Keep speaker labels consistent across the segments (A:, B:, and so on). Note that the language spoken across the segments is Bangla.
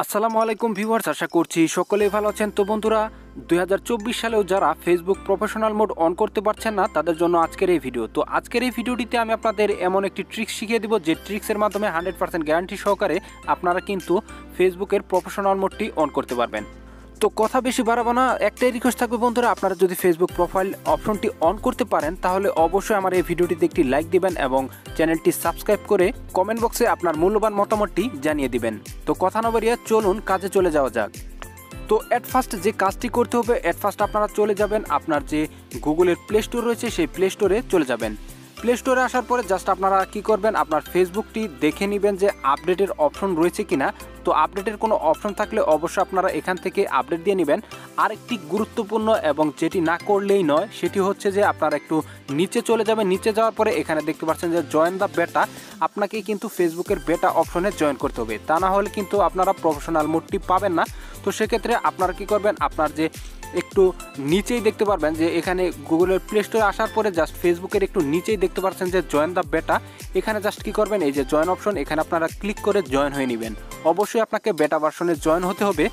A: আসসালামু আলাইকুম ভিউয়ার্স, আশা করছি সকলেই ভালো আছেন। তো বন্ধুরা, 2024 সালেও যারা ফেসবুক প্রফেশনাল মোড অন করতে পারছেন না তাদের জন্য আজকের এই ভিডিও। তো আজকের এই ভিডিওটিতে আমি আপনাদের এমন একটি ট্রিক্স শিখিয়ে দিব যে ট্রিক্সের মাধ্যমে 100% গ্যারান্টি সহকারে আপনারা কিন্তু ফেসবুকের প্রফেশনাল মোডটি অন করতে পারবেন। তো কথা বেশি বাড়াবো না, একটাই রিকোয়েস্ট থাকবে বন্ধুরা, আপনারা যদি ফেসবুক প্রোফাইল অপশনটি অন করতে পারেন তাহলে অবশ্যই আমার এই ভিডিওটিতে একটি লাইক দিবেন এবং চ্যানেলটি সাবস্ক্রাইব করে কমেন্ট বক্সে আপনার মূল্যবান মতামতটি জানিয়ে দিবেন। তো কথা না বাড়িয়ে চলুন কাজে চলে যাওয়া যাক। তো অ্যাট ফার্স্ট যে কাজটি করতে হবে, অ্যাট ফার্স্ট আপনারা চলে যাবেন আপনার যে গুগলের প্লে স্টোর রয়েছে সেই প্লে স্টোরে চলে যাবেন। প্লে স্টোরে আসার পরে জাস্ট আপনারা কি করবেন, আপনার ফেসবুকটি দেখে নেবেন যে আপডেটের অপশন রয়েছে কিনা। তো আপডেটের কোনো অপশন থাকলে অবশ্যই আপনারা এখান থেকে আপডেট দিয়ে নেবেন। আরেকটি গুরুত্বপূর্ণ এবং যেটি না করলেই নয় সেটি হচ্ছে যে আপনারা একটু নিচে চলে যাবেন। নিচে যাওয়ার পরে এখানে দেখতে পাচ্ছেন যে জয়েন দ্য বেটা, আপনাকে কিন্তু ফেসবুকের বেটা অপশনে জয়েন করতে হবে, তা না হলে কিন্তু আপনারা প্রফেশনাল মোডটি পাবেন না। তো সেক্ষেত্রে আপনারা কি করবেন, আপনার যে একটু নিচেই দেখতে পারবেন যে এখানে গুগলের প্লে স্টোরে আসার পরে জাস্ট ফেসবুকের একটু নিচেই দেখতে পাচ্ছেন যে জয়েন দ্য বেটা, এখানে জাস্ট কি করবেন, এই যে জয়েন অপশন, এখানে আপনারা ক্লিক করে জয়েন হয়ে নেবেন। অবশ্যই আপনাকে বেটা ভার্সনে জয়েন হতে হবে।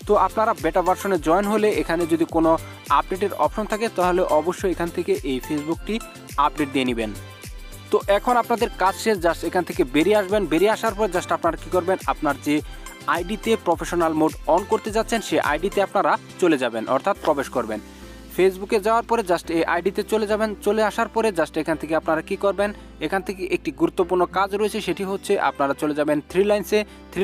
A: তো আপনারা বেটা ভার্সনে জয়েন হলে এখানে যদি কোনো আপডেটের অপশন থাকে তাহলে অবশ্যই এখান থেকে এই ফেসবুকটি আপডেট দিয়ে নেবেন। তো এখন আপনাদের কাজ শেষ, জাস্ট এখান থেকে বেরিয়ে আসবেন। বেরিয়ে আসার পর জাস্ট আপনারা কী করবেন, আপনার যে আইডিতে প্রফেশনাল মোড অন করতে যাচ্ছেন সেই আইডিতে আপনারা চলে যাবেন, অর্থাৎ প্রবেশ করবেন। ফেসবুকে যাওয়ার পরে জাস্ট এই আইডিতে চলে যাবেন। চলে আসার পরে জাস্ট এখান থেকে আপনারা কি করবেন, এখান থেকে একটি গুরুত্বপূর্ণ কাজ রয়েছে, সেটি হচ্ছে আপনারা চলে যাবেন থ্রি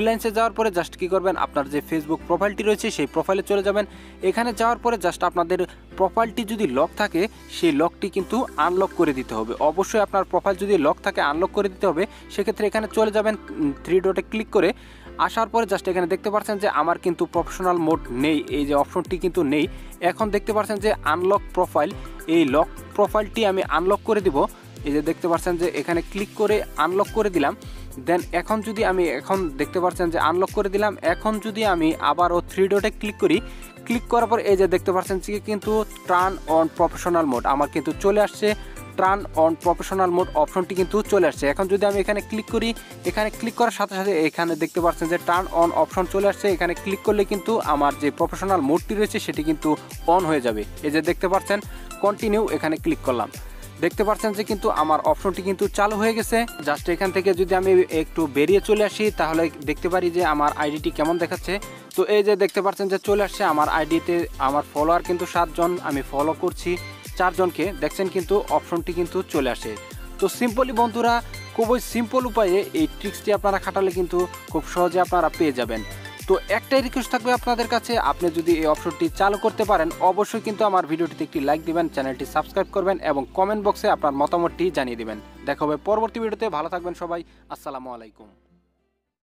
A: লাইন্সে যাওয়ার পরে জাস্ট কি করবেন, আপনার যে ফেসবুক প্রোফাইলটি রয়েছে সেই প্রোফাইলে চলে যাবেন। এখানে যাওয়ার পরে জাস্ট আপনাদের প্রোফাইলটি যদি লক থাকে সেই লকটি কিন্তু আনলক করে দিতে হবে। অবশ্যই আপনার প্রোফাইল যদি লক থাকে আনলক করে দিতে হবে। সেক্ষেত্রে এখানে চলে যাবেন, থ্রি ডটে ক্লিক করে আসার পরে জাস্ট এখানে দেখতে পাচ্ছেন যে আমার কিন্তু প্রফেশনাল মোড নেই, এই যে অপশনটি কিন্তু নেই। এখন দেখতে পাচ্ছেন যে আনলক প্রোফাইল, এই লক প্রোফাইলটি আমি আনলক করে দিব। এই যে দেখতে পাচ্ছেন যে এখানে ক্লিক করে আনলক করে দিলাম। দেন এখন যদি আমি দেখতে পাচ্ছেন যে আনলক করে দিলাম। এখন যদি আমি আবারও থ্রি ডটে ক্লিক করি, ক্লিক করার পর এই যে দেখতে পাচ্ছেন যে কিন্তু টার্ন অন প্রফেশনাল মোড আমার কিন্তু চলে আসছে। টার্ন অন প্রফেশনাল মোড অপশনটি কিন্তু চলে আসছে। এখন যদি আমি এখানে ক্লিক করি, এখানে ক্লিক করার সাথে সাথে এখানে দেখতে পাচ্ছেন যে টার্ন অন অপশন চলে আসছে। এখানে ক্লিক করলে কিন্তু আমার যে প্রফেশনাল মোডটি রয়েছে সেটি কিন্তু অন হয়ে যাবে। এই যে দেখতে পাচ্ছেন কন্টিনিউ, এখানে ক্লিক করলাম, দেখতে পাচ্ছেন যে কিন্তু আমার অপশনটি কিন্তু চালু হয়ে গেছে। জাস্ট এখান থেকে যদি আমি একটু বেরিয়ে চলে আসি তাহলে দেখতে পারি যে আমার আইডিটি কেমন দেখাচ্ছে। তো এই যে দেখতে পাচ্ছেন যে চলে আসছে আমার আইডিতে, আমার ফলোয়ার কিন্তু 7 জন, আমি ফলো করছি 4 জনকে, দেখছেন কিন্তু অপশনটি কিন্তু চলে আসে। তো সিম্পলি বন্ধুরা, খুবই সিম্পল উপায়ে এই ট্রিক্সটি আপনারা খাটালে কিন্তু খুব সহজে আপনারা পেয়ে যাবেন। তো একটাই রিকোয়েস্ট থাকবে আপনাদের কাছে, আপনি যদি এই অপশনটি চালু করতে পারেন অবশ্যই কিন্তু আমার ভিডিওটিতে একটি লাইক দিবেন, চ্যানেলটি সাবস্ক্রাইব করবেন এবং কমেন্ট বক্সে আপনার মতামতটি জানিয়ে দিবেন। দেখা হবে পরবর্তী ভিডিওতে। ভালো থাকবেন সবাই, আসসালামু আলাইকুম।